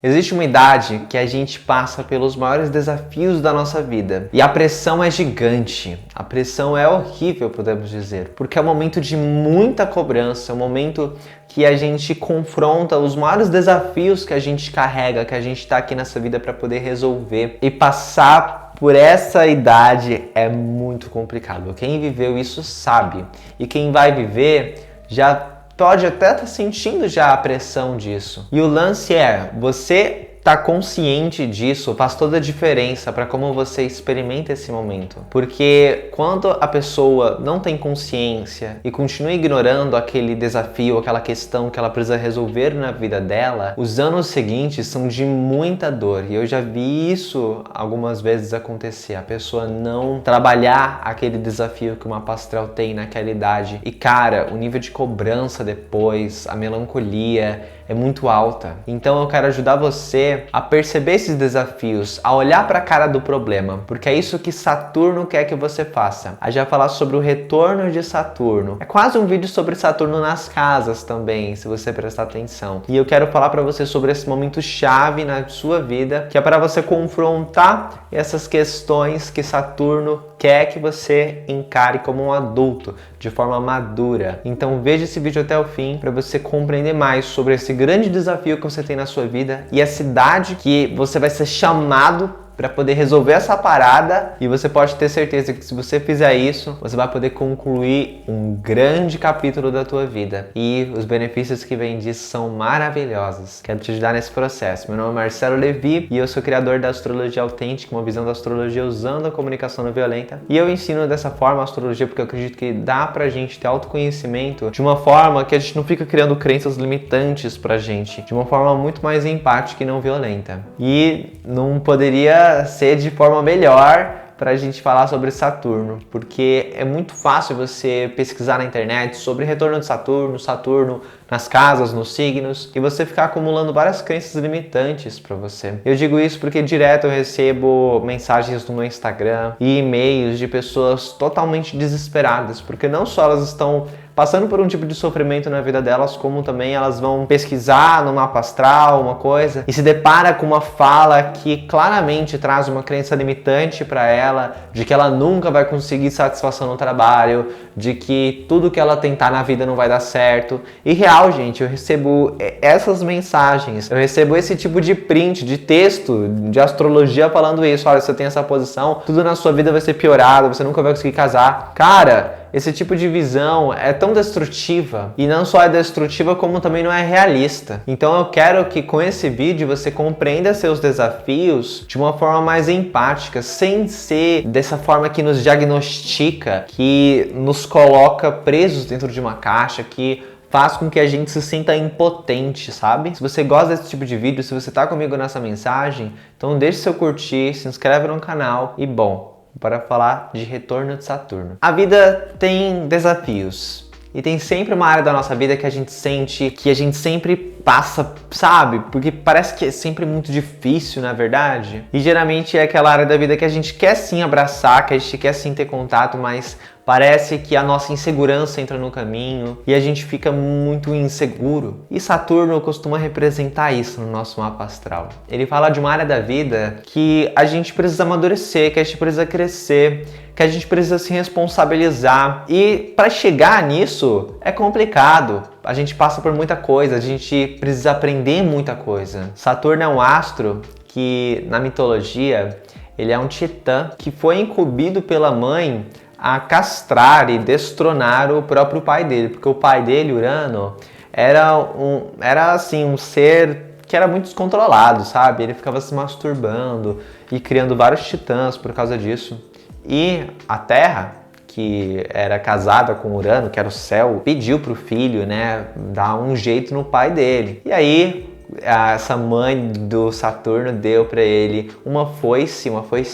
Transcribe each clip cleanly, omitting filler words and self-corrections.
Existe uma idade que a gente passa pelos maiores desafios da nossa vida e a pressão é gigante, a pressão é horrível, podemos dizer, porque é um momento de muita cobrança, é um momento que a gente confronta os maiores desafios que a gente carrega, que a gente está aqui nessa vida para poder resolver, e passar por essa idade é muito complicado. Quem viveu isso sabe, e quem vai viver já pode até estar sentindo já a pressão disso. E o lance é, você tá consciente disso faz toda a diferença para como você experimenta esse momento. Porque quando a pessoa não tem consciência e continua ignorando aquele desafio, aquela questão que ela precisa resolver na vida dela, os anos seguintes são de muita dor. E eu já vi isso algumas vezes acontecer. A pessoa não trabalhar aquele desafio que uma pastral tem naquela idade. E cara, o nível de cobrança depois, a melancolia é muito alta. Então eu quero ajudar você a perceber esses desafios, a olhar para a cara do problema, porque é isso que Saturno quer que você faça. A gente vai falar sobre o retorno de Saturno. É quase um vídeo sobre Saturno nas casas também, se você prestar atenção. E eu quero falar para você sobre esse momento chave na sua vida, que é para você confrontar essas questões que Saturno quer que você encare como um adulto, de forma madura. Então veja esse vídeo até o fim para você compreender mais sobre esse grande desafio que você tem na sua vida e a cidade que você vai ser chamado para poder resolver essa parada, e você pode ter certeza que se você fizer isso, você vai poder concluir um grande capítulo da tua vida. E os benefícios que vêm disso são maravilhosos. Quero te ajudar nesse processo. Meu nome é Marcelo Levi e eu sou criador da Astrologia Autêntica, uma visão da astrologia usando a comunicação não violenta. E eu ensino dessa forma a astrologia porque eu acredito que dá pra gente ter autoconhecimento de uma forma que a gente não fica criando crenças limitantes pra gente, de uma forma muito mais empática e não violenta. E não poderia ser de forma melhor para a gente falar sobre Saturno, porque é muito fácil você pesquisar na internet sobre retorno de Saturno, Saturno nas casas, nos signos, e você ficar acumulando várias crenças limitantes para você. Eu digo isso porque direto eu recebo mensagens no meu Instagram e e-mails de pessoas totalmente desesperadas, porque não só elas estão passando por um tipo de sofrimento na vida delas, como também elas vão pesquisar no mapa astral uma coisa e se depara com uma fala que claramente traz uma crença limitante para ela, de que ela nunca vai conseguir satisfação no trabalho, de que tudo que ela tentar na vida não vai dar certo. E real, gente, eu recebo essas mensagens, eu recebo esse tipo de print, de texto, de astrologia falando isso. Olha, você tem essa posição, tudo na sua vida vai ser piorado, você nunca vai conseguir casar. Cara, esse tipo de visão é tão destrutiva, e não só é destrutiva como também não é realista. Então eu quero que com esse vídeo você compreenda seus desafios de uma forma mais empática, sem ser dessa forma que nos diagnostica, que nos coloca presos dentro de uma caixa, que faz com que a gente se sinta impotente, sabe? Se você gosta desse tipo de vídeo, se você tá comigo nessa mensagem, então deixe seu curtir, se inscreve no canal e bom, para falar de retorno de Saturno. A vida tem desafios e tem sempre uma área da nossa vida que a gente sente, que a gente sempre passa, sabe? Porque parece que é sempre muito difícil, na verdade. E geralmente é aquela área da vida que a gente quer sim abraçar, que a gente quer sim ter contato, mas parece que a nossa insegurança entra no caminho e a gente fica muito inseguro. E Saturno costuma representar isso no nosso mapa astral. Ele fala de uma área da vida que a gente precisa amadurecer, que a gente precisa crescer, que a gente precisa se responsabilizar. E para chegar nisso é complicado. A gente passa por muita coisa, a gente precisa aprender muita coisa. Saturno é um astro que, na mitologia, ele é um titã que foi incumbido pela mãe a castrar e destronar o próprio pai dele, porque o pai dele, Urano, era assim, um ser que era muito descontrolado, sabe? Ele ficava se masturbando e criando vários titãs por causa disso. E a Terra, que era casada com Urano, que era o céu, pediu pro filho, né, dar um jeito no pai dele. E aí essa mãe do Saturno deu para ele uma foice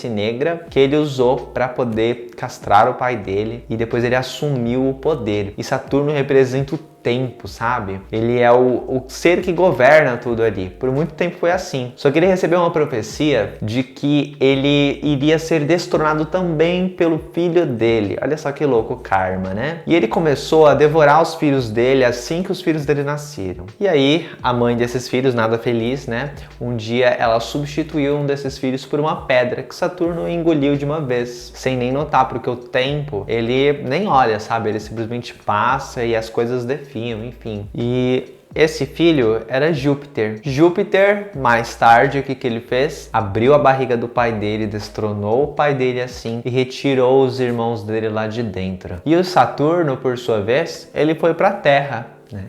negra que ele usou para poder castrar o pai dele, e depois ele assumiu o poder. E Saturno representa o tempo, sabe? Ele é o ser que governa tudo ali. Por muito tempo foi assim. Só que ele recebeu uma profecia de que ele iria ser destronado também pelo filho dele. Olha só que louco o karma, né? E ele começou a devorar os filhos dele assim que os filhos dele nasceram. E aí, a mãe desses filhos, nada feliz, né? Um dia ela substituiu um desses filhos por uma pedra que Saturno engoliu de uma vez, sem nem notar, porque o tempo, ele nem olha, sabe? Ele simplesmente passa e as coisas definham, enfim. E esse filho era Júpiter. Júpiter, mais tarde, o que ele fez? Abriu a barriga do pai dele, destronou o pai dele assim e retirou os irmãos dele lá de dentro. E o Saturno, por sua vez, ele foi para a Terra.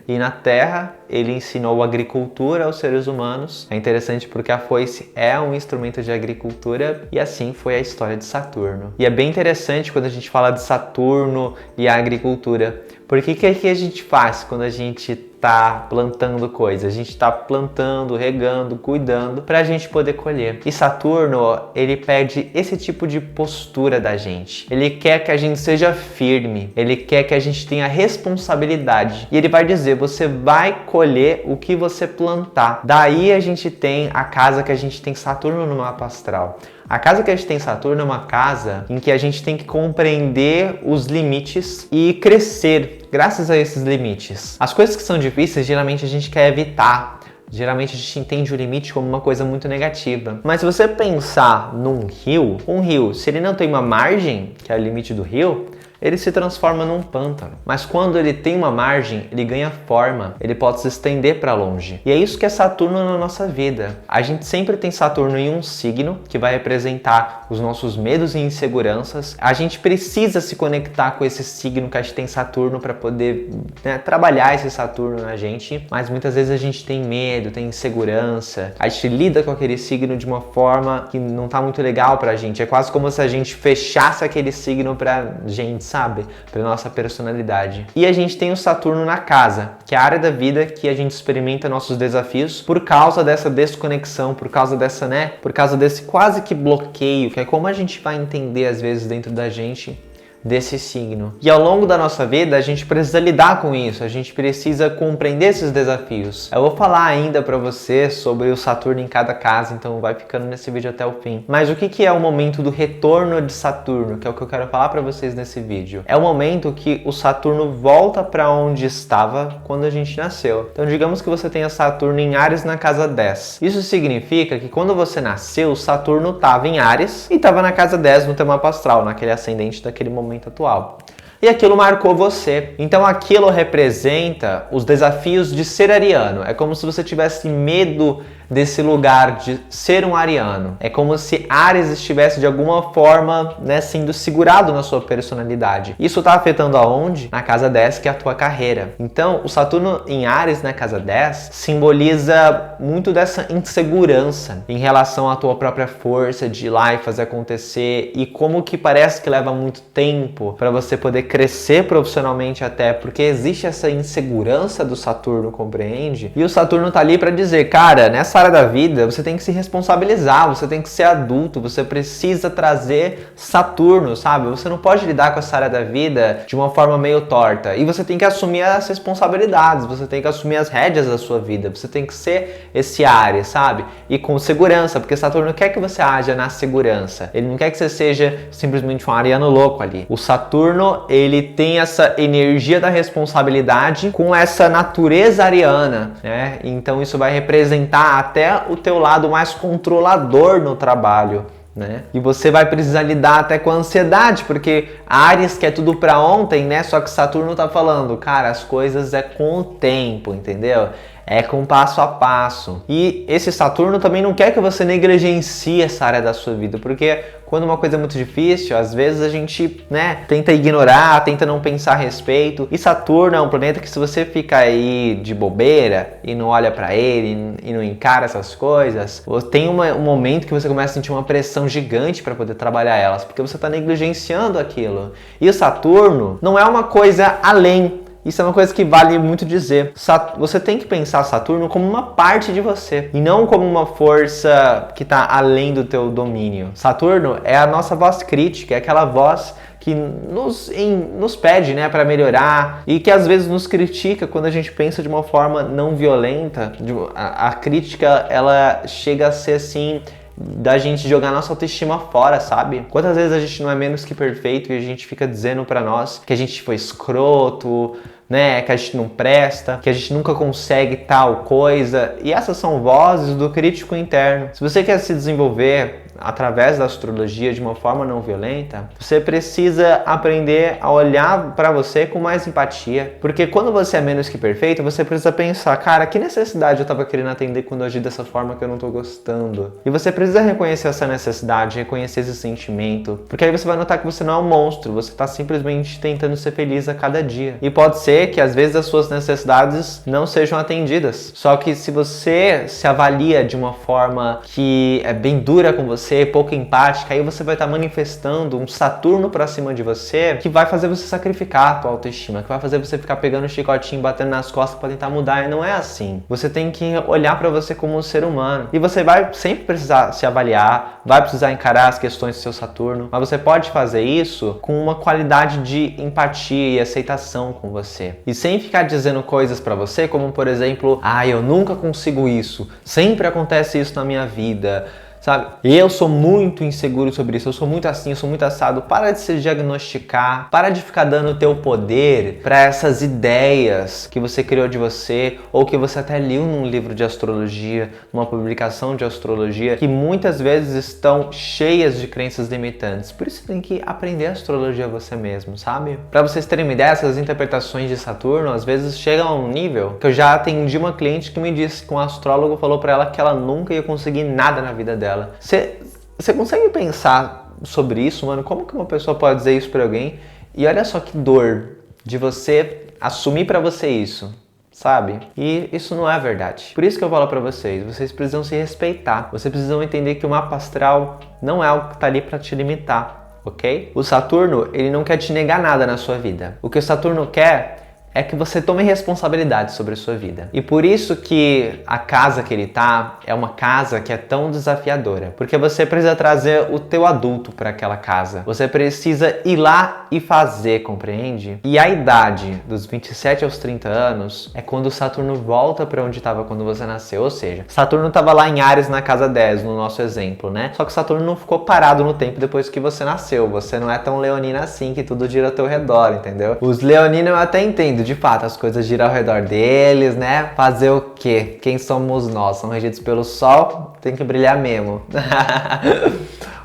E na Terra ele ensinou agricultura aos seres humanos. É interessante porque a foice é um instrumento de agricultura e assim foi a história de Saturno. E é bem interessante quando a gente fala de Saturno e a agricultura, porque o que a gente faz quando a gente tá plantando coisas? A gente tá plantando, regando, cuidando pra gente poder colher. E Saturno, ele pede esse tipo de postura da gente. Ele quer que a gente seja firme, ele quer que a gente tenha responsabilidade. E ele vai dizer, você vai colher o que você plantar. Daí a gente tem a casa que a gente tem Saturno no mapa astral. A casa que a gente tem Saturno é uma casa em que a gente tem que compreender os limites e crescer graças a esses limites. As coisas que são difíceis, geralmente a gente quer evitar. Geralmente a gente entende o limite como uma coisa muito negativa. Mas se você pensar num rio, um rio, se ele não tem uma margem, que é o limite do rio, ele se transforma num pântano. Mas quando ele tem uma margem, ele ganha forma, ele pode se estender para longe. E é isso que é Saturno na nossa vida. A gente sempre tem Saturno em um signo, que vai representar os nossos medos e inseguranças. A gente precisa se conectar com esse signo que a gente tem Saturno para poder, né, trabalhar esse Saturno na gente. Mas muitas vezes a gente tem medo, tem insegurança. A gente lida com aquele signo de uma forma que não tá muito legal pra gente. É quase como se a gente fechasse aquele signo pra gente, sabe? Pra nossa personalidade. E a gente tem o Saturno na casa, que é a área da vida que a gente experimenta nossos desafios por causa dessa desconexão, por causa dessa, né? Por causa desse quase que bloqueio, que é como a gente vai entender às vezes dentro da gente desse signo. E ao longo da nossa vida, a gente precisa lidar com isso, a gente precisa compreender esses desafios. Eu vou falar ainda para você sobre o Saturno em cada casa, então vai ficando nesse vídeo até o fim. Mas o que é o momento do retorno de Saturno, que é o que eu quero falar para vocês nesse vídeo? É o momento que o Saturno volta para onde estava quando a gente nasceu. Então digamos que você tenha Saturno em Áries na casa 10. Isso significa que quando você nasceu, Saturno estava em Áries e estava na casa 10 no teu mapa astral, naquele ascendente daquele momento atual. E aquilo marcou você. Então aquilo representa os desafios de ser ariano. É como se você tivesse medo desse lugar de ser um ariano. É como se Áries estivesse de alguma forma, né, sendo segurado na sua personalidade. Isso está afetando aonde? Na casa 10, que é a tua carreira. Então, o Saturno em Áries na casa 10 simboliza muito dessa insegurança em relação à tua própria força de ir lá e fazer acontecer, e como que parece que leva muito tempo para você poder crescer profissionalmente, até porque existe essa insegurança do Saturno, compreende? E o Saturno tá ali para dizer, cara, nessa área da vida você tem que se responsabilizar, você tem que ser adulto, você precisa trazer Saturno, sabe? Você não pode lidar com essa área da vida de uma forma meio torta, e você tem que assumir as responsabilidades, você tem que assumir as rédeas da sua vida, você tem que ser esse Áries, sabe? E com segurança, porque Saturno quer que você haja na segurança, ele não quer que você seja simplesmente um ariano louco ali. O Saturno, ele tem essa energia da responsabilidade com essa natureza ariana, né? Então isso vai representar até o teu lado mais controlador no trabalho, né? E você vai precisar lidar até com a ansiedade, porque Áries quer tudo pra ontem, né? Só que Saturno tá falando, cara, as coisas é com o tempo, entendeu? É com passo a passo. E esse Saturno também não quer que você negligencie essa área da sua vida, porque quando uma coisa é muito difícil, às vezes a gente, né, tenta ignorar, tenta não pensar a respeito. E Saturno é um planeta que, se você fica aí de bobeira e não olha pra ele e não encara essas coisas, tem um momento que você começa a sentir uma pressão gigante para poder trabalhar elas, porque você tá negligenciando aquilo. E o Saturno não é uma coisa além, Isso é uma coisa que vale muito dizer. Você tem que pensar Saturno como uma parte de você e não como uma força que está além do teu domínio. Saturno é a nossa voz crítica, é aquela voz que nos pede, né, para melhorar e que às vezes nos critica quando a gente pensa de uma forma não violenta. A crítica, ela chega a ser assim, da gente jogar nossa autoestima fora, sabe? Quantas vezes a gente não é menos que perfeito e a gente fica dizendo pra nós que a gente foi escroto, né? Que a gente não presta, que a gente nunca consegue tal coisa. E essas são vozes do crítico interno. Se você quer se desenvolver através da astrologia de uma forma não violenta, você precisa aprender a olhar para você com mais empatia, porque quando você é menos que perfeito, você precisa pensar, cara, que necessidade eu tava querendo atender quando eu agi dessa forma que eu não tô gostando? E você precisa reconhecer essa necessidade, reconhecer esse sentimento, porque aí você vai notar que você não é um monstro, você tá simplesmente tentando ser feliz a cada dia. E pode ser que às vezes as suas necessidades não sejam atendidas, só que se você se avalia de uma forma que é bem dura com você, pouco empática, aí você vai estar manifestando um Saturno pra cima de você que vai fazer você sacrificar a tua autoestima, que vai fazer você ficar pegando o chicotinho, batendo nas costas pra tentar mudar, e não é assim. Você tem que olhar pra você como um ser humano, e você vai sempre precisar se avaliar, vai precisar encarar as questões do seu Saturno, mas você pode fazer isso com uma qualidade de empatia e aceitação com você, e sem ficar dizendo coisas pra você como, por exemplo, eu nunca consigo isso, sempre acontece isso na minha vida, sabe? Eu sou muito inseguro sobre isso, eu sou muito assim, eu sou muito assado. Para de se diagnosticar, para de ficar dando o teu poder para essas ideias que você criou de você ou que você até leu num livro de astrologia, numa publicação de astrologia, que muitas vezes estão cheias de crenças limitantes. Por isso você tem que aprender astrologia você mesmo, sabe? Para vocês terem uma ideia, essas interpretações de Saturno às vezes chegam a um nível que eu já atendi uma cliente que me disse que um astrólogo falou para ela que ela nunca ia conseguir nada na vida dela. Você consegue pensar sobre isso, mano? Como que uma pessoa pode dizer isso pra alguém? E olha só que dor de você assumir pra você isso, sabe? E isso não é verdade. Por isso que eu falo pra vocês precisam se respeitar. Vocês precisam entender que o mapa astral não é algo que tá ali pra te limitar, ok? O Saturno, ele não quer te negar nada na sua vida. O que o Saturno quer é que você tome responsabilidade sobre a sua vida. E por isso que a casa que ele tá é uma casa que é tão desafiadora. Porque você precisa trazer o teu adulto para aquela casa. Você precisa ir lá e fazer, compreende? E a idade dos 27 aos 30 anos é quando o Saturno volta para onde estava quando você nasceu. Ou seja, Saturno estava lá em Áries na casa 10, no nosso exemplo, né? Só que Saturno não ficou parado no tempo depois que você nasceu. Você não é tão leonina assim, que tudo gira ao teu redor, entendeu? Os leoninos eu até entendo, de fato, as coisas giram ao redor deles, né? Fazer o quê? Quem somos nós? São regidos pelo Sol, tem que brilhar mesmo.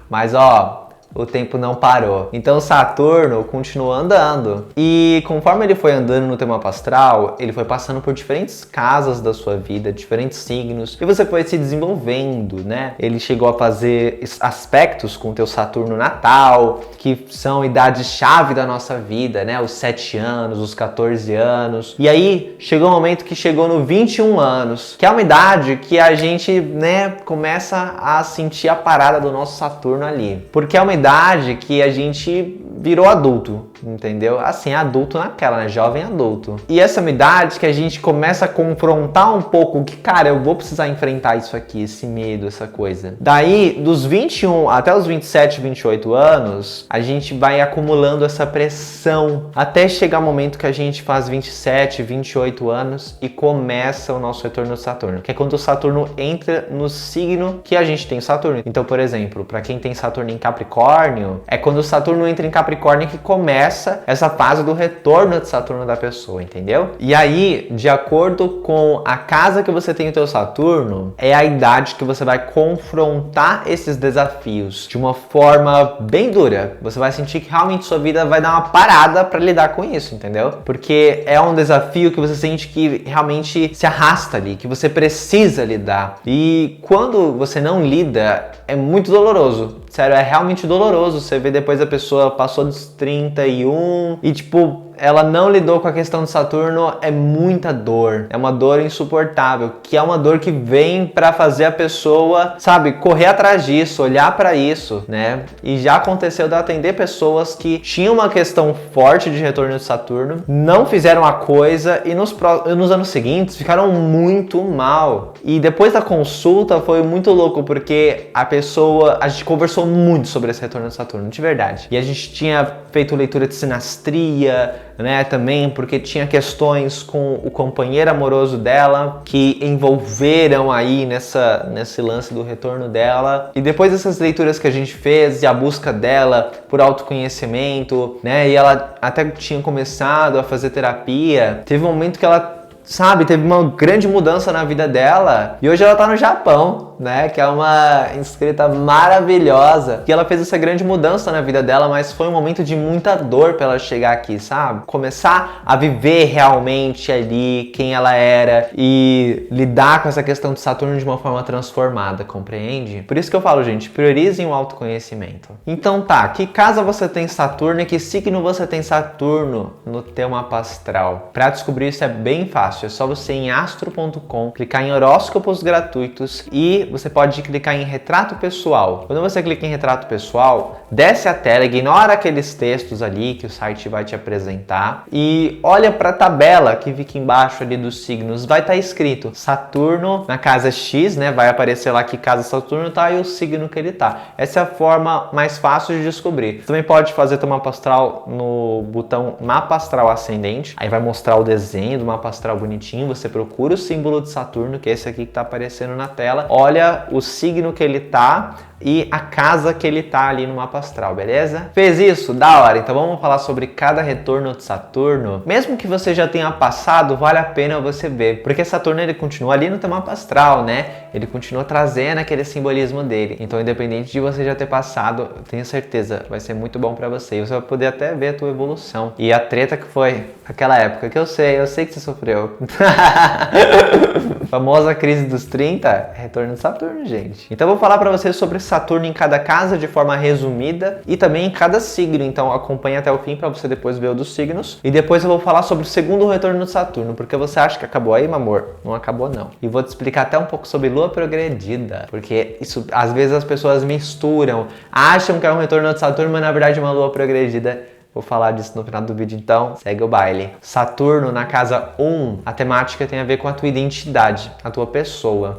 Mas ó, o tempo não parou. Então Saturno continuou andando. E conforme ele foi andando no teu mapa astral, ele foi passando por diferentes casas da sua vida, diferentes signos, e você foi se desenvolvendo, né? Ele chegou a fazer aspectos com o teu Saturno natal, que são idades-chave da nossa vida, né? Os 7 anos, os 14 anos. E aí chegou um momento que chegou no 21 anos, que é uma idade que a gente, né, começa a sentir a parada do nosso Saturno ali. Porque é uma idade que a gente virou adulto, entendeu? Assim, adulto naquela, né? Jovem adulto. E essa é uma idade que a gente começa a confrontar um pouco que, cara, eu vou precisar enfrentar isso aqui, esse medo, essa coisa. Daí, dos 21 até os 27, 28 anos, a gente vai acumulando essa pressão até chegar o momento que a gente faz 27, 28 anos e começa o nosso retorno do Saturno, que é quando o Saturno entra no signo que a gente tem o Saturno. Então, por exemplo, para quem tem Saturno em Capricórnio, é quando o Saturno entra em Capricórnio que começa essa fase do retorno de Saturno da pessoa, entendeu? E aí, de acordo com a casa que você tem o teu Saturno, é a idade que você vai confrontar esses desafios de uma forma bem dura. Você vai sentir que realmente sua vida vai dar uma parada para lidar com isso, entendeu? Porque é um desafio que você sente que realmente se arrasta ali, que você precisa lidar. E quando você não lida, é muito doloroso. Sério, é realmente doloroso. Você vê depois a pessoa passou dos 31 e tipo, ela não lidou com a questão de Saturno, é muita dor. É uma dor insuportável, que é uma dor que vem pra fazer a pessoa, sabe, correr atrás disso, olhar pra isso, né? E já aconteceu de atender pessoas que tinham uma questão forte de retorno de Saturno, não fizeram a coisa e nos anos seguintes ficaram muito mal. E depois da consulta foi muito louco, porque a gente conversou muito sobre esse retorno de Saturno, de verdade. E a gente tinha feito leitura de sinastria, né, também, porque tinha questões com o companheiro amoroso dela que envolveram aí nesse lance do retorno dela. E depois dessas leituras que a gente fez e a busca dela por autoconhecimento, né, e ela até tinha começado a fazer terapia, teve um momento que ela, sabe, teve uma grande mudança na vida dela e hoje ela tá no Japão, né, que é uma inscrita maravilhosa, e ela fez essa grande mudança na vida dela, mas foi um momento de muita dor pra ela chegar aqui, sabe? Começar a viver realmente ali quem ela era e lidar com essa questão de Saturno de uma forma transformada, compreende? Por isso que eu falo, gente, priorizem o autoconhecimento. Então tá, que casa você tem Saturno e que signo você tem Saturno no teu mapa astral? Pra descobrir isso é bem fácil, é só você ir em astro.com, clicar em horóscopos gratuitos e você pode clicar em retrato pessoal. Quando você clica em retrato pessoal, desce a tela, ignora aqueles textos ali que o site vai te apresentar e olha para a tabela que fica embaixo ali dos signos. Vai estar escrito Saturno na casa X, né? Vai aparecer lá que casa Saturno tá e o signo que ele tá. Essa é a forma mais fácil de descobrir. Você também pode fazer teu mapa astral no botão Mapa Astral Ascendente. Aí vai mostrar o desenho do mapa astral bonitinho. Você procura o símbolo de Saturno, que é esse aqui que tá aparecendo na tela. Olha o signo que ele tá e a casa que ele tá ali no mapa astral, beleza? Fez isso? Da hora! Então vamos falar sobre cada retorno de Saturno. Mesmo que você já tenha passado, vale a pena você ver, porque Saturno ele continua ali no teu mapa astral, né? Ele continua trazendo aquele simbolismo dele. Então, independente de você já ter passado, eu tenho certeza, vai ser muito bom pra você. E você vai poder até ver a tua evolução. E a treta que foi aquela época, que eu sei que você sofreu. Famosa crise dos 30, retorno de Saturno, gente. Então eu vou falar pra vocês sobre Saturno em cada casa de forma resumida e também em cada signo. Então acompanhe até o fim para você depois ver o dos signos. E depois eu vou falar sobre o segundo retorno de Saturno, porque você acha que acabou aí, meu amor? Não acabou não. E vou te explicar até um pouco sobre Lua progredida, porque isso às vezes as pessoas misturam, acham que é um retorno de Saturno, mas na verdade é uma Lua progredida. Vou falar disso no final do vídeo, então segue o baile. Saturno na casa 1, a temática tem a ver com a tua identidade, a tua pessoa.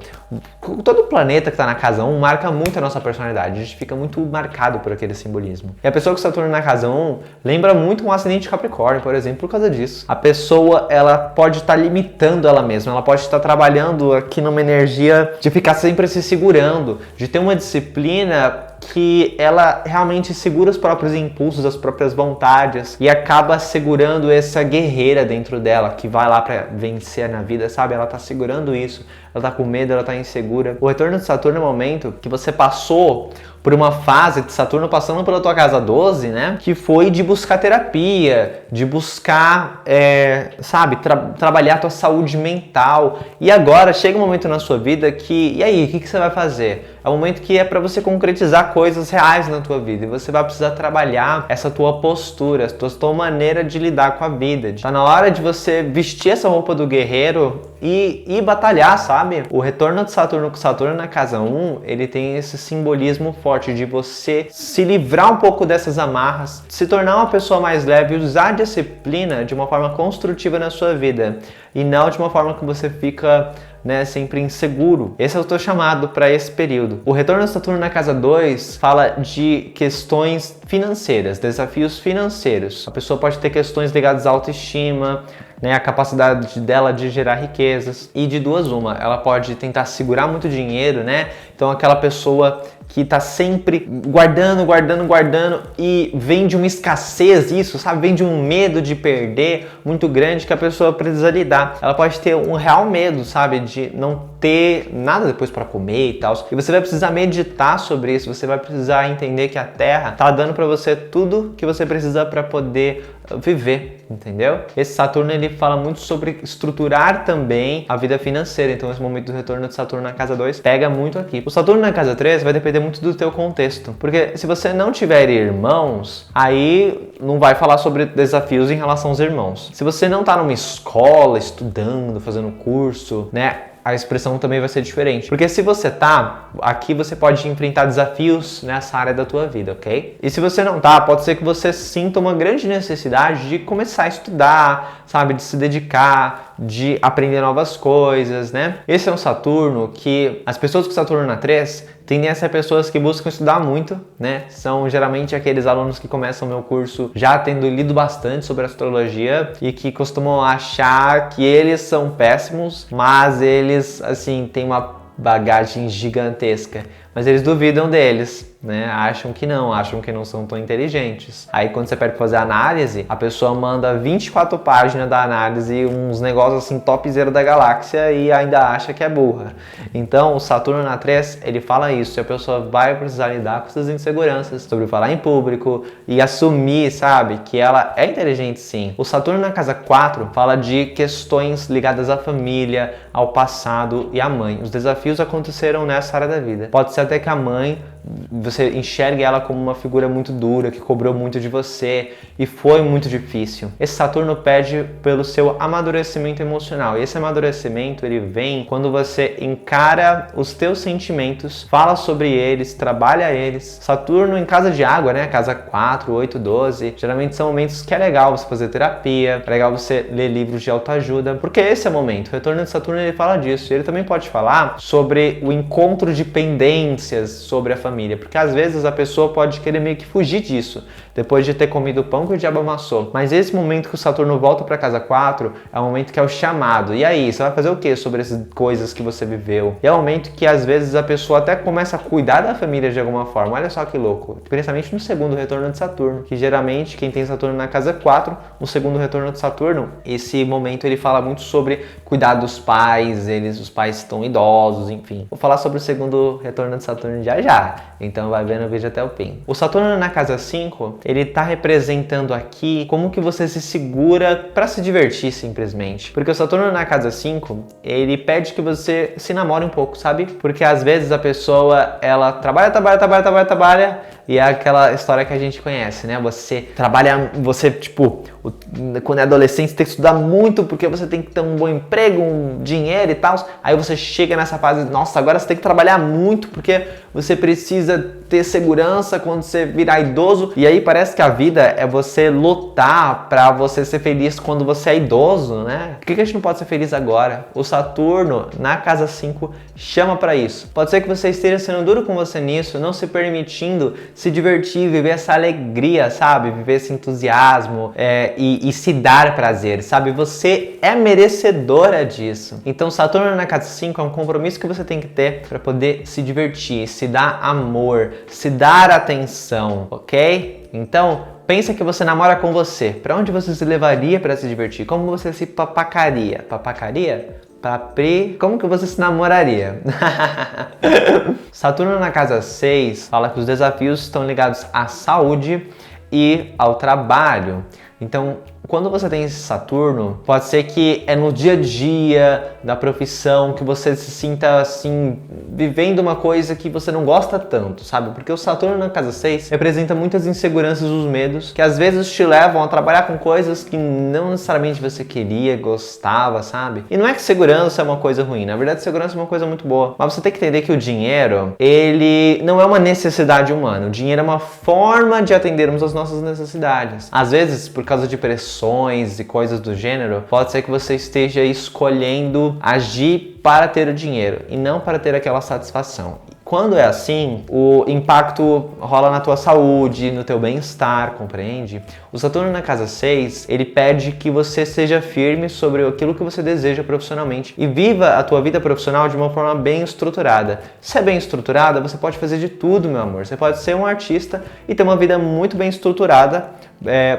Todo planeta que tá na casa 1 marca muito a nossa personalidade, a gente fica muito marcado por aquele simbolismo. E a pessoa com Saturno na casa 1 lembra muito um ascendente de Capricórnio, por exemplo, por causa disso. A pessoa, ela pode estar limitando ela mesma, ela pode estar trabalhando aqui numa energia de ficar sempre se segurando, de ter uma disciplina que ela realmente segura os próprios impulsos, as próprias vontades e acaba segurando essa guerreira dentro dela que vai lá pra vencer na vida, sabe? Ela tá segurando isso, ela tá com medo, ela tá insegura. O retorno de Saturno é o momento que você passou por uma fase de Saturno passando pela tua casa 12, né? Que foi de buscar terapia, de buscar, sabe, trabalhar a tua saúde mental. E agora chega um momento na sua vida que, e aí, o que você vai fazer? É um momento que é para você concretizar coisas reais na tua vida. E você vai precisar trabalhar essa tua postura, essa tua maneira de lidar com a vida. Tá na hora de você vestir essa roupa do guerreiro e batalhar, sabe? O retorno de Saturno com Saturno na casa 1, ele tem esse simbolismo forte de você se livrar um pouco dessas amarras, se tornar uma pessoa mais leve e usar a disciplina de uma forma construtiva na sua vida e não de uma forma que você fica, né, sempre inseguro. Esse é o teu chamado para esse período. O retorno de Saturno na casa 2 fala de questões financeiras, desafios financeiros. A pessoa pode ter questões ligadas à autoestima, né, a capacidade dela de gerar riquezas, e de duas uma, ela pode tentar segurar muito dinheiro, né? Então aquela pessoa que tá sempre guardando e vem de uma escassez isso, sabe? Vem de um medo de perder muito grande que a pessoa precisa lidar. Ela pode ter um real medo, sabe? De não ter nada depois para comer e tal. E você vai precisar meditar sobre isso, você vai precisar entender que a Terra tá dando para você tudo que você precisa para poder viver, entendeu? Esse Saturno, ele fala muito sobre estruturar também a vida financeira, então esse momento do retorno de Saturno na casa 2 pega muito aqui. O Saturno na casa 3 vai depender muito do teu contexto, porque se você não tiver irmãos, aí não vai falar sobre desafios em relação aos irmãos. Se você não tá numa escola, estudando, fazendo curso, né, a expressão também vai ser diferente. Porque se você tá, aqui você pode enfrentar desafios nessa área da tua vida, ok? E se você não tá, pode ser que você sinta uma grande necessidade de começar a estudar, sabe? De se dedicar, de aprender novas coisas, né? Esse é um Saturno que as pessoas com Saturno na 3 tendem a ser pessoas que buscam estudar muito, né? São geralmente aqueles alunos que começam o meu curso já tendo lido bastante sobre astrologia e que costumam achar que eles são péssimos, mas eles, assim, têm uma bagagem gigantesca. Mas eles duvidam deles, né? Acham que não são tão inteligentes. Aí quando você pede pra fazer análise, a pessoa manda 24 páginas da análise, uns negócios assim topzera da galáxia e ainda acha que é burra. Então o Saturno na 3, ele fala isso, e a pessoa vai precisar lidar com essas inseguranças sobre falar em público e assumir, sabe, que ela é inteligente sim. O Saturno na casa 4 fala de questões ligadas à família, ao passado e à mãe. Os desafios aconteceram nessa área da vida. Pode ser até que a mãe, você enxergue ela como uma figura muito dura, que cobrou muito de você e foi muito difícil. Esse Saturno pede pelo seu amadurecimento emocional, e esse amadurecimento ele vem quando você encara os teus sentimentos, fala sobre eles, trabalha eles. Saturno em casa de água, né? Casa 4, 8, 12, geralmente são momentos que é legal você fazer terapia, é legal você ler livros de autoajuda, porque esse é o momento. O retorno de Saturno ele fala disso, e ele também pode falar sobre o encontro de pendências sobre a família, porque às vezes a pessoa pode querer meio que fugir disso, depois de ter comido o pão que o diabo amassou. Mas esse momento que o Saturno volta para casa 4 é o momento que é o chamado. E aí, você vai fazer o que sobre essas coisas que você viveu? E é o momento que às vezes a pessoa até começa a cuidar da família de alguma forma. Olha só que louco. Principalmente no segundo retorno de Saturno, que geralmente quem tem Saturno na casa 4, no segundo retorno de Saturno, esse momento ele fala muito sobre cuidar dos pais, os pais estão idosos, enfim. Vou falar sobre o segundo retorno de Saturno já, então vai vendo o vídeo até o fim. O Saturno na casa 5, ele tá representando aqui como que você se segura para se divertir simplesmente. Porque o Saturno na casa 5, ele pede que você se namore um pouco, sabe? Porque às vezes a pessoa, ela trabalha, e é aquela história que a gente conhece, né? Você trabalha, tipo, quando é adolescente, você tem que estudar muito porque você tem que ter um bom emprego, um dinheiro e tal. Aí você chega nessa fase, nossa, agora você tem que trabalhar muito porque você precisa ter segurança quando você virar idoso. E aí parece que a vida é você lutar pra você ser feliz quando você é idoso, né? Por que a gente não pode ser feliz agora? O Saturno na casa 5 chama pra isso. Pode ser que você esteja sendo duro com você nisso, não se permitindo se divertir, viver essa alegria, sabe? Viver esse entusiasmo e se dar prazer, sabe? Você é merecedora disso. Então Saturno na casa 5 é um compromisso que você tem que ter para poder se divertir, se dar amor, se dar atenção, ok? Então, pensa que você namora com você. Para onde você se levaria para se divertir? Como você se papacaria? Papacaria? Como que você se namoraria? Saturno na casa 6 fala que os desafios estão ligados à saúde e ao trabalho. Então, quando você tem esse Saturno, pode ser que é no dia a dia da profissão que você se sinta assim, vivendo uma coisa que você não gosta tanto, sabe? Porque o Saturno na casa 6 representa muitas inseguranças e os medos que às vezes te levam a trabalhar com coisas que não necessariamente você queria, gostava, sabe? E não é que segurança é uma coisa ruim, na verdade segurança é uma coisa muito boa. Mas você tem que entender que o dinheiro, ele não é uma necessidade humana. O dinheiro é uma forma de atendermos as nossas necessidades. Às vezes, por causa de pressões e coisas do gênero, pode ser que você esteja escolhendo agir para ter o dinheiro e não para ter aquela satisfação. Quando é assim, o impacto rola na tua saúde, no teu bem-estar, compreende? O Saturno na casa 6, ele pede que você seja firme sobre aquilo que você deseja profissionalmente e viva a tua vida profissional de uma forma bem estruturada. Se é bem estruturada, você pode fazer de tudo, meu amor. Você pode ser um artista e ter uma vida muito bem estruturada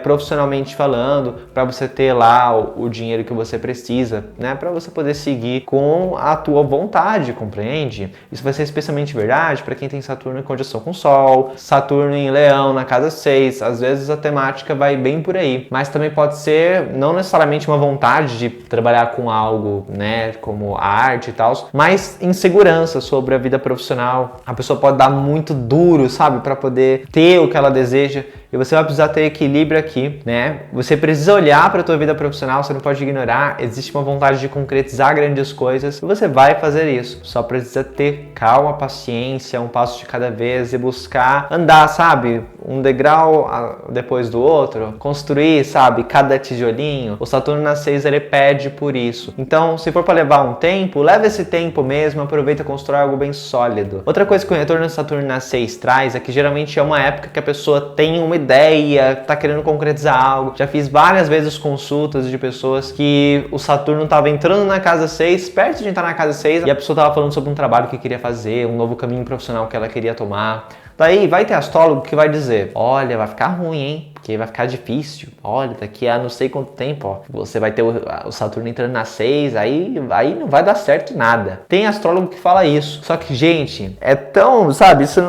profissionalmente falando, para você ter lá o dinheiro que você precisa, né? Para você poder seguir com a tua vontade, compreende? Isso vai ser especialmente verdade para quem tem Saturno em conjunção com Sol, Saturno em Leão na casa 6. Às vezes a temática vai bem por aí, mas também pode ser não necessariamente uma vontade de trabalhar com algo, né, como a arte e tal, mas insegurança sobre a vida profissional. A pessoa pode dar muito duro, sabe, para poder ter o que ela deseja. E você vai precisar ter equilíbrio aqui, né? Você precisa olhar para a tua vida profissional, você não pode ignorar. Existe uma vontade de concretizar grandes coisas e você vai fazer isso. Só precisa ter calma, paciência, um passo de cada vez e buscar andar, sabe? Um degrau depois do outro, construir, sabe? Cada tijolinho. O Saturno na 6, ele pede por isso. Então, se for para levar um tempo, leva esse tempo mesmo, aproveita e constrói algo bem sólido. Outra coisa que o retorno de Saturno na 6 traz é que geralmente é uma época que a pessoa tem uma ideia, tá querendo concretizar algo. Já fiz várias vezes consultas de pessoas que o Saturno tava entrando na casa 6, perto de entrar na casa 6, e a pessoa tava falando sobre um trabalho que queria fazer, um novo caminho profissional que ela queria tomar. Daí vai ter astrólogo que vai dizer, olha, vai ficar ruim, hein? Porque vai ficar difícil. Olha, daqui a não sei quanto tempo, ó, você vai ter o Saturno entrando na 6, aí não vai dar certo nada. Tem astrólogo que fala isso. Só que, gente, é tão, sabe, isso,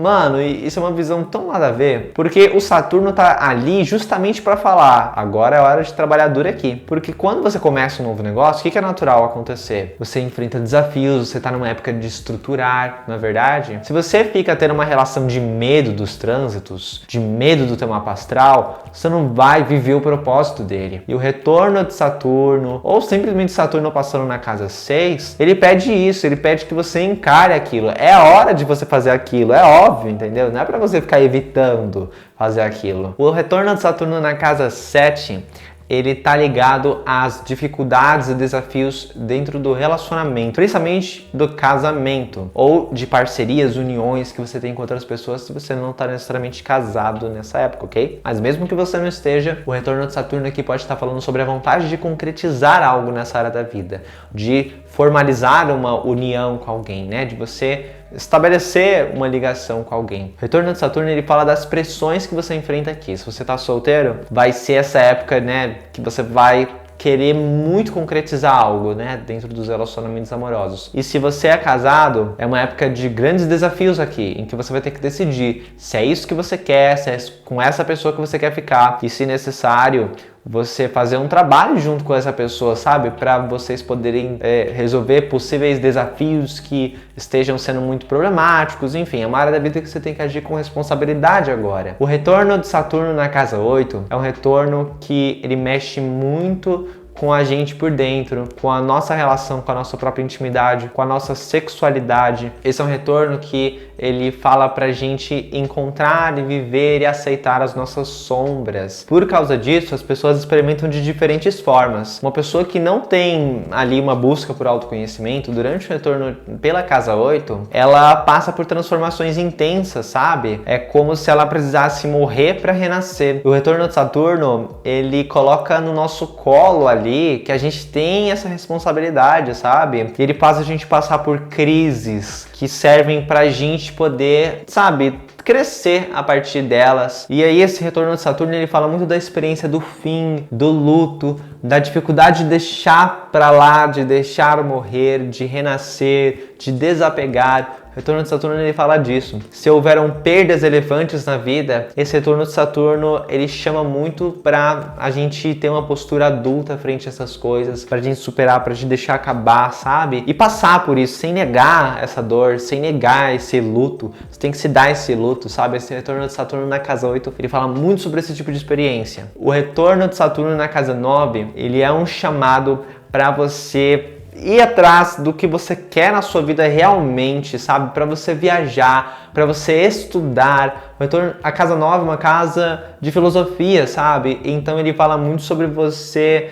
mano, isso é uma visão tão nada a ver. Porque o Saturno tá ali justamente para falar, agora é hora de trabalhar duro aqui. Porque quando você começa um novo negócio, o que é natural acontecer? Você enfrenta desafios, você tá numa época de estruturar, não é verdade? Se você fica tendo uma relação de medo dos trânsitos, de medo do teu mapa astral, você não vai viver o propósito dele. E o retorno de Saturno, ou simplesmente Saturno passando na casa 6, ele pede isso, ele pede que você encare aquilo. É a hora de você fazer aquilo, é óbvio, entendeu? Não é pra você ficar evitando fazer aquilo. O retorno de Saturno na casa 7, ele tá ligado às dificuldades e desafios dentro do relacionamento, principalmente do casamento, ou de parcerias, uniões que você tem com outras pessoas se você não tá necessariamente casado nessa época, ok? Mas mesmo que você não esteja, o retorno de Saturno aqui pode estar falando sobre a vontade de concretizar algo nessa área da vida, de formalizar uma união com alguém, né? De você estabelecer uma ligação com alguém. O retorno de Saturno, ele fala das pressões que você enfrenta aqui. Se você tá solteiro, vai ser essa época, né, que você vai querer muito concretizar algo, né, dentro dos relacionamentos amorosos. E se você é casado, é uma época de grandes desafios aqui, em que você vai ter que decidir se é isso que você quer, se é com essa pessoa que você quer ficar, e se necessário, você fazer um trabalho junto com essa pessoa, sabe? Para vocês poderem resolver possíveis desafios que estejam sendo muito problemáticos. Enfim, é uma área da vida que você tem que agir com responsabilidade agora. O retorno de Saturno na casa 8 é um retorno que ele mexe muito com a gente por dentro, com a nossa relação, com a nossa própria intimidade, com a nossa sexualidade. Esse é um retorno que ele fala pra gente encontrar e viver e aceitar as nossas sombras. Por causa disso, as pessoas experimentam de diferentes formas. Uma pessoa que não tem ali uma busca por autoconhecimento, durante o retorno pela casa 8, ela passa por transformações intensas, sabe? É como se ela precisasse morrer para renascer. O retorno de Saturno, ele coloca no nosso colo ali que a gente tem essa responsabilidade, sabe? E ele faz a gente passar por crises que servem pra gente poder, sabe, crescer a partir delas. E aí esse retorno de Saturno, ele fala muito da experiência do fim, do luto, da dificuldade de deixar pra lá, de deixar morrer, de renascer, de desapegar. O retorno de Saturno, ele fala disso. Se houveram perdas relevantes na vida, esse retorno de Saturno, ele chama muito pra a gente ter uma postura adulta frente a essas coisas, pra gente superar, pra gente deixar acabar, sabe? E passar por isso, sem negar essa dor, sem negar esse luto. Você tem que se dar esse luto, sabe? Esse retorno de Saturno na casa 8, ele fala muito sobre esse tipo de experiência. O retorno de Saturno na casa 9, ele é um chamado pra você ir atrás do que você quer na sua vida realmente, sabe? Para você viajar, para você estudar. A casa 9 é uma casa de filosofia, sabe? Então ele fala muito sobre você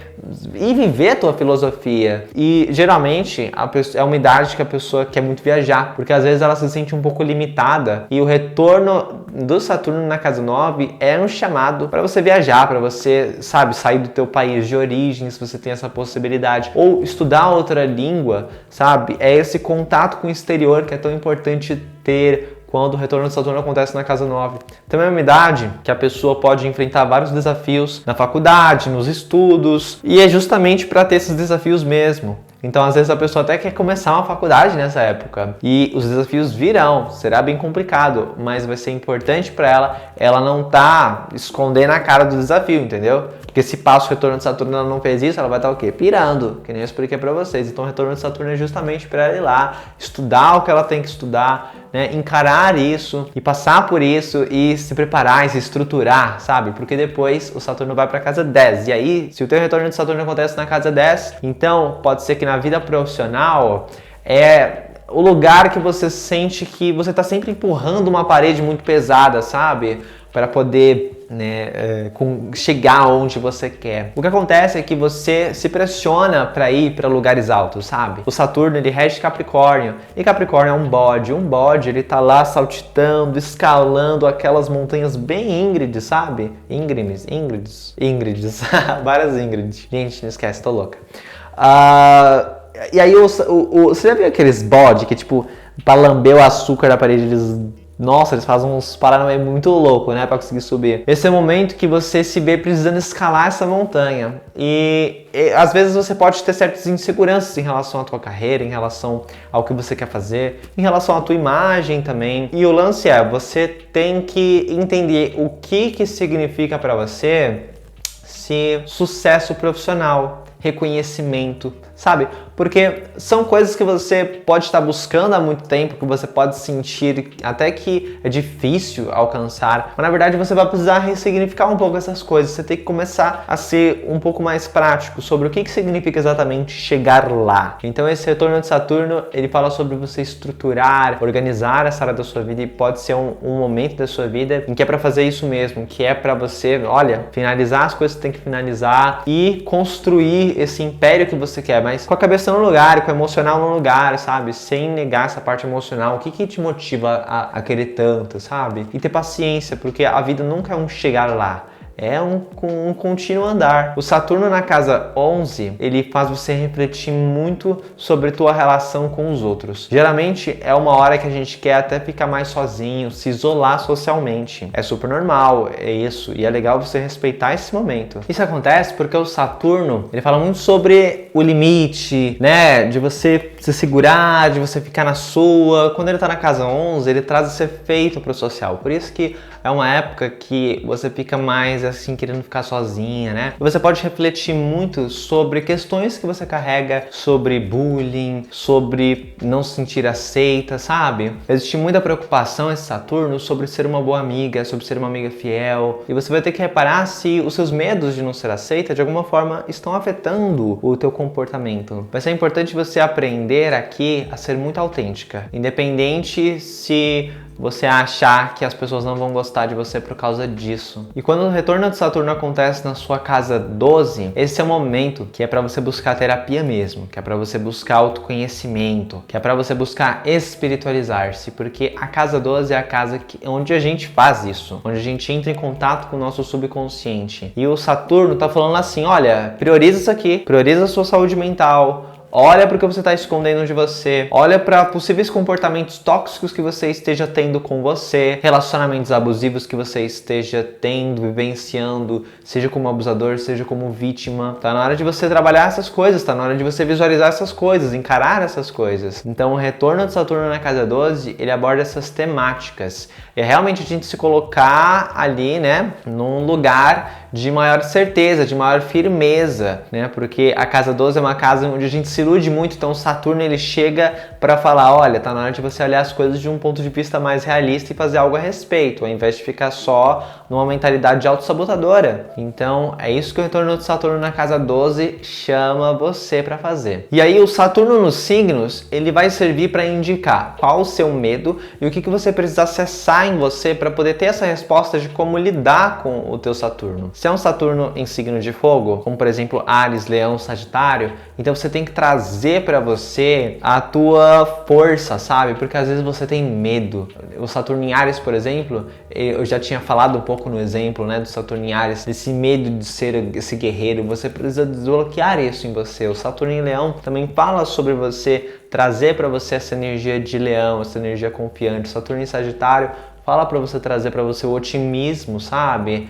ir viver a tua filosofia. E geralmente é uma idade que a pessoa quer muito viajar, porque às vezes ela se sente um pouco limitada. E o retorno do Saturno na casa 9 é um chamado para você viajar, para você, sabe, sair do teu país de origem, se você tem essa possibilidade. Ou estudar outra língua, sabe? É esse contato com o exterior que é tão importante ter quando o retorno de Saturno acontece na casa 9. Também é uma idade que a pessoa pode enfrentar vários desafios na faculdade, nos estudos, e é justamente para ter esses desafios mesmo. Então, às vezes, a pessoa até quer começar uma faculdade nessa época e os desafios virão, será bem complicado, mas vai ser importante para ela não tá escondendo a cara do desafio, entendeu? Porque se passa o retorno de Saturno e ela não fez isso, ela vai estar o quê? Pirando, que nem eu expliquei para vocês. Então, o retorno de Saturno é justamente para ela ir lá, estudar o que ela tem que estudar, né? Encarar isso e passar por isso e se preparar e se estruturar, sabe? Porque depois o Saturno vai para casa 10. E aí, se o teu retorno de Saturno acontece na casa 10, então pode ser que na vida profissional é o lugar que você sente que você está sempre empurrando uma parede muito pesada, sabe? Para poder chegar onde você quer. O que acontece é que você se pressiona para ir para lugares altos, sabe? O Saturno, ele rege Capricórnio, e Capricórnio é um bode. Um bode, ele tá lá saltitando, escalando aquelas montanhas bem íngredes, sabe? Íngredes, várias Ingrid. Gente, não esquece, tô louca. E aí, você já viu aqueles bode que, tipo, pra lamber o açúcar da parede, eles fazem uns paranauê muito louco, né, pra conseguir subir. Esse é o momento que você se vê precisando escalar essa montanha. E às vezes você pode ter certas inseguranças em relação à tua carreira, em relação ao que você quer fazer, em relação à tua imagem também. E o lance é, você tem que entender o que significa pra você sucesso profissional, reconhecimento, sabe? Porque são coisas que você pode estar buscando há muito tempo, que você pode sentir até que é difícil alcançar, mas na verdade você vai precisar ressignificar um pouco essas coisas. Você tem que começar a ser um pouco mais prático sobre o que significa exatamente chegar lá. Então esse retorno de Saturno, ele fala sobre você estruturar, organizar essa área da sua vida, e pode ser um momento da sua vida em que é para fazer isso mesmo, que é para você, olha, finalizar as coisas que tem que finalizar e construir esse império que você quer, mas com a cabeça no lugar, com o emocional no lugar, sabe? Sem negar essa parte emocional. O que te motiva a querer tanto, sabe? E ter paciência, porque a vida nunca é um chegar lá. É um contínuo andar. O Saturno na casa 11, ele faz você refletir muito sobre tua relação com os outros. Geralmente é uma hora que a gente quer até ficar mais sozinho, se isolar socialmente. É super normal, é isso. E é legal você respeitar esse momento. Isso acontece porque o Saturno, ele fala muito sobre o limite, né? De você se segurar, de você ficar na sua. Quando ele tá na casa 11, ele traz esse efeito pro social. Por isso que é uma época que você fica mais assim, querendo ficar sozinha, né? Você pode refletir muito sobre questões que você carrega, sobre bullying, sobre não se sentir aceita, sabe? Existe muita preocupação esse Saturno sobre ser uma boa amiga, sobre ser uma amiga fiel, e você vai ter que reparar se os seus medos de não ser aceita de alguma forma estão afetando o teu comportamento. Vai ser importante você aprender aqui a ser muito autêntica, independente se você achar que as pessoas não vão gostar de você por causa disso. E quando o retorno de Saturno acontece na sua casa 12, esse é o momento que é para você buscar terapia mesmo, que é para você buscar autoconhecimento, que é para você buscar espiritualizar-se, porque a casa 12 é a casa onde a gente faz isso, onde a gente entra em contato com o nosso subconsciente. E o Saturno tá falando assim, olha, prioriza isso aqui, prioriza a sua saúde mental, olha para o que você está escondendo de você. Olha para possíveis comportamentos tóxicos que você esteja tendo com você, relacionamentos abusivos que você esteja tendo, vivenciando, seja como abusador, seja como vítima. Tá na hora de você trabalhar essas coisas, tá na hora de você visualizar essas coisas, encarar essas coisas. Então o retorno de Saturno na casa 12, ele aborda essas temáticas. É realmente a gente se colocar ali, né, num lugar de maior certeza, de maior firmeza, né? Porque a casa 12 é uma casa onde a gente se ilude muito, então o Saturno ele chega para falar, olha, tá na hora de você olhar as coisas de um ponto de vista mais realista e fazer algo a respeito, ao invés de ficar só numa mentalidade autossabotadora. Então, é isso que o retorno de Saturno na casa 12 chama você para fazer. E aí o Saturno nos signos, ele vai servir para indicar qual o seu medo e o que você precisa acessar em você para poder ter essa resposta de como lidar com o teu Saturno. Se é um Saturno em signo de fogo, como por exemplo Áries, Leão, Sagitário, então você tem que trazer para você a tua força, sabe? Porque às vezes você tem medo. O Saturno em Áries, por exemplo, eu já tinha falado um pouco no exemplo, né, do Saturno em Áries, desse medo de ser esse guerreiro. Você precisa desbloquear isso em você. O Saturno em Leão também fala sobre você trazer para você essa energia de leão, essa energia confiante. Saturno em Sagitário fala para você trazer para você o otimismo, sabe?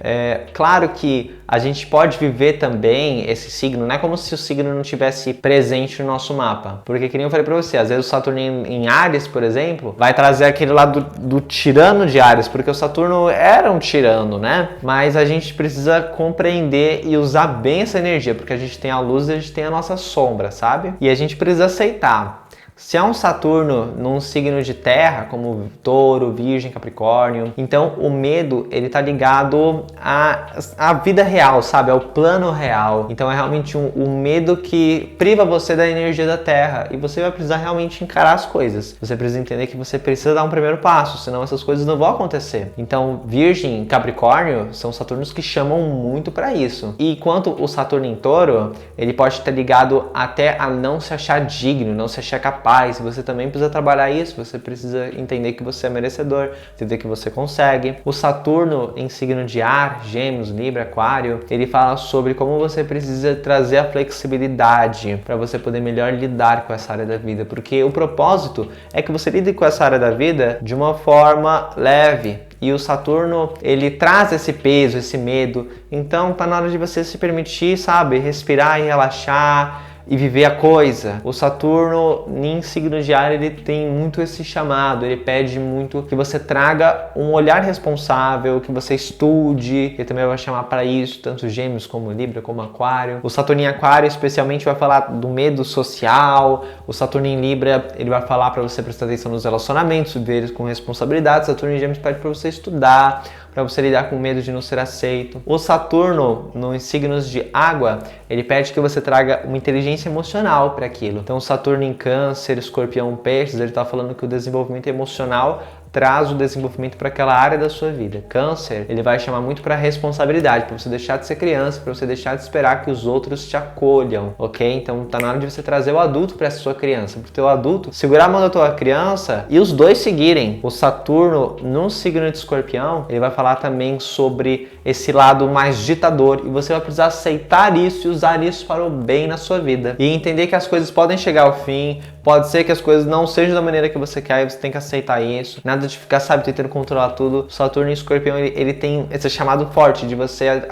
Claro que a gente pode viver também esse signo, não é como se o signo não tivesse presente no nosso mapa. Porque, que nem eu falei para você, às vezes o Saturno em Áries, por exemplo, vai trazer aquele lado do tirano de Áries, porque o Saturno era um tirano, né? Mas a gente precisa compreender e usar bem essa energia, porque a gente tem a luz e a gente tem a nossa sombra, sabe? E a gente precisa aceitar. Se é um Saturno num signo de terra, como Touro, Virgem, Capricórnio, então o medo, ele tá ligado à vida real, sabe? Ao plano real. Então é realmente um medo que priva você da energia da terra e você vai precisar realmente encarar as coisas. Você precisa entender que você precisa dar um primeiro passo, senão essas coisas não vão acontecer. Então Virgem, Capricórnio são Saturnos que chamam muito para isso. E enquanto o Saturno em Touro, ele pode estar ligado até a não se achar digno, não se achar capaz. Você também precisa trabalhar isso, você precisa entender que você é merecedor, entender que você consegue. O Saturno em signo de ar, Gêmeos, Libra, Aquário, ele fala sobre como você precisa trazer a flexibilidade para você poder melhor lidar com essa área da vida, porque o propósito é que você lide com essa área da vida de uma forma leve. E o Saturno, ele traz esse peso, esse medo, então tá na hora de você se permitir, sabe, respirar e relaxar e viver a coisa. O Saturno em signo de ar, ele tem muito esse chamado, ele pede muito que você traga um olhar responsável, que você estude, ele também vai chamar para isso, tanto Gêmeos como Libra, como Aquário. O Saturno em Aquário especialmente vai falar do medo social, o Saturno em Libra, ele vai falar para você prestar atenção nos relacionamentos, viver eles com responsabilidade. O Saturno em Gêmeos pede para você estudar, para você lidar com medo de não ser aceito. O Saturno, nos signos de água, ele pede que você traga uma inteligência emocional para aquilo. Então, o Saturno em Câncer, Escorpião, Peixes, ele está falando que o desenvolvimento emocional traz o desenvolvimento para aquela área da sua vida. Câncer, ele vai chamar muito para responsabilidade, para você deixar de ser criança, para você deixar de esperar que os outros te acolham, ok? Então tá na hora de você trazer o adulto para essa sua criança, para o teu adulto segurar a mão da tua criança e os dois seguirem. O Saturno no signo de Escorpião, ele vai falar também sobre esse lado mais ditador e você vai precisar aceitar isso e usar isso para o bem na sua vida e entender que as coisas podem chegar ao fim, pode ser que as coisas não sejam da maneira que você quer e você tem que aceitar isso. Nada de ficar, sabe, tentando controlar tudo. O Saturno em Escorpião, ele tem esse chamado forte de você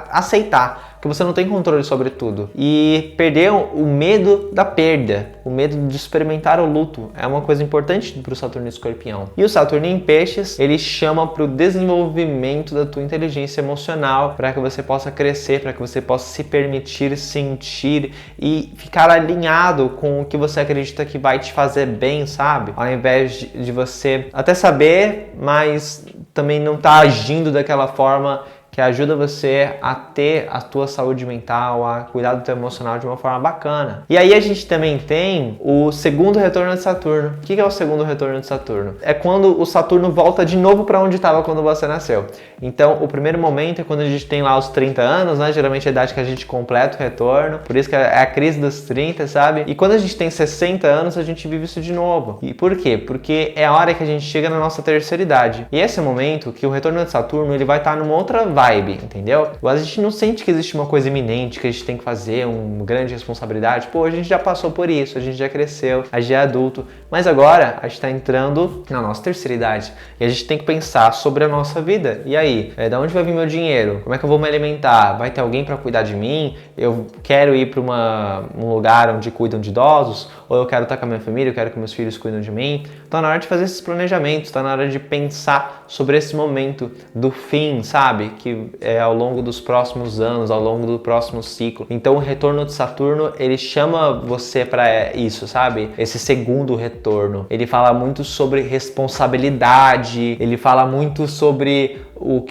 aceitar que você não tem controle sobre tudo e perder o medo da perda, o medo de experimentar o luto é uma coisa importante para o Saturno em Escorpião. E o Saturno em Peixes, ele chama para o desenvolvimento da tua inteligência emocional, para que você possa crescer, para que você possa se permitir sentir e ficar alinhado com o que você acredita que vai te fazer bem, sabe? Ao invés de você até saber, mas também não tá agindo daquela forma que ajuda você a ter a tua saúde mental, a cuidar do teu emocional de uma forma bacana. E aí a gente também tem o segundo retorno de Saturno. O que é o segundo retorno de Saturno? É quando o Saturno volta de novo para onde estava quando você nasceu. Então, o primeiro momento é quando a gente tem lá os 30 anos, né? Geralmente é a idade que a gente completa o retorno. Por isso que é a crise dos 30, sabe? E quando a gente tem 60 anos, a gente vive isso de novo. E por quê? Porque é a hora que a gente chega na nossa terceira idade. E esse é o momento que o retorno de Saturno, ele vai estar numa outra vibe, entendeu? A gente não sente que existe uma coisa iminente, que a gente tem que fazer uma grande responsabilidade. Pô, a gente já passou por isso, a gente já cresceu, a gente é adulto. Mas agora, a gente está entrando na nossa terceira idade. E a gente tem que pensar sobre a nossa vida. E aí? Da onde vai vir meu dinheiro? Como é que eu vou me alimentar? Vai ter alguém para cuidar de mim? Eu quero ir para um lugar onde cuidam de idosos? Ou eu quero estar com a minha família? Eu quero que meus filhos cuidem de mim? Então, na hora de fazer esses planejamentos, está na hora de pensar sobre esse momento do fim, sabe? Que é ao longo dos próximos anos, ao longo do próximo ciclo. Então, o retorno de Saturno, ele chama você para isso, sabe? Esse segundo retorno. Ele fala muito sobre responsabilidade, ele fala muito sobre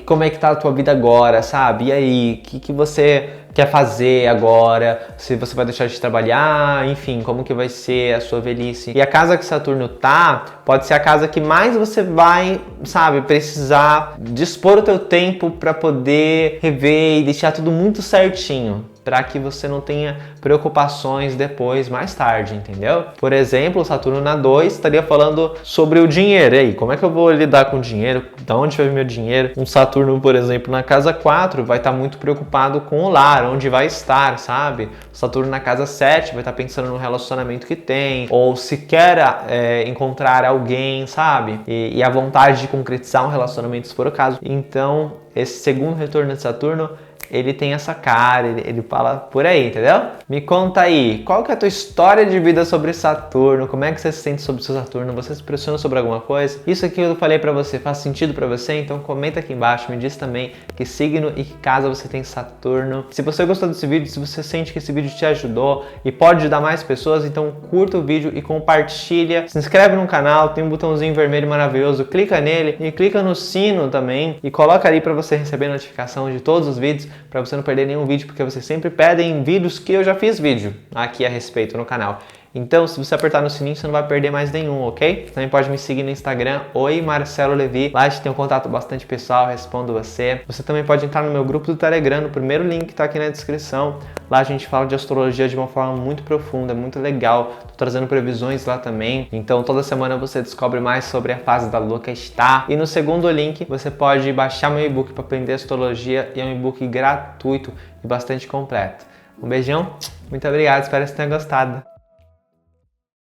como é que tá a tua vida agora, sabe? E aí, o que você quer fazer agora? Se você vai deixar de trabalhar, enfim, como que vai ser a sua velhice. E a casa que Saturno tá, pode ser a casa que mais você vai, sabe, precisar dispor o teu tempo para poder rever e deixar tudo muito certinho, para que você não tenha preocupações depois, mais tarde, entendeu? Por exemplo, o Saturno na 2 estaria falando sobre o dinheiro. E aí, como é que eu vou lidar com o dinheiro? Da onde vai vir meu dinheiro? Um Saturno, por exemplo, na casa 4 vai estar muito preocupado com o lar, onde vai estar, sabe? Saturno na casa 7 vai estar pensando no relacionamento que tem, ou se quer encontrar alguém, sabe? E a vontade de concretizar um relacionamento, se for o caso. Então, esse segundo retorno de Saturno, ele tem essa cara, ele fala por aí, entendeu? Me conta aí, qual que é a tua história de vida sobre Saturno? Como é que você se sente sobre o seu Saturno? Você se pressiona sobre alguma coisa? Isso aqui eu falei pra você, faz sentido pra você? Então comenta aqui embaixo, me diz também que signo e que casa você tem Saturno. Se você gostou desse vídeo, se você sente que esse vídeo te ajudou e pode ajudar mais pessoas, então curta o vídeo e compartilha. Se inscreve no canal, tem um botãozinho vermelho maravilhoso, clica nele e clica no sino também e coloca ali pra você receber notificação de todos os vídeos, para você não perder nenhum vídeo, porque vocês sempre pedem vídeos que eu já fiz vídeo aqui a respeito no canal. Então, se você apertar no sininho, você não vai perder mais nenhum, ok? Você também pode me seguir no Instagram, Oi Marcelo Levi. Lá a gente tem um contato bastante pessoal, respondo você. Você também pode entrar no meu grupo do Telegram, no primeiro link tá aqui na descrição. Lá a gente fala de astrologia de uma forma muito profunda, muito legal. Tô trazendo previsões lá também. Então, toda semana você descobre mais sobre a fase da lua que está. E no segundo link, você pode baixar meu e-book para aprender astrologia. E é um e-book gratuito e bastante completo. Um beijão, muito obrigado, espero que você tenha gostado.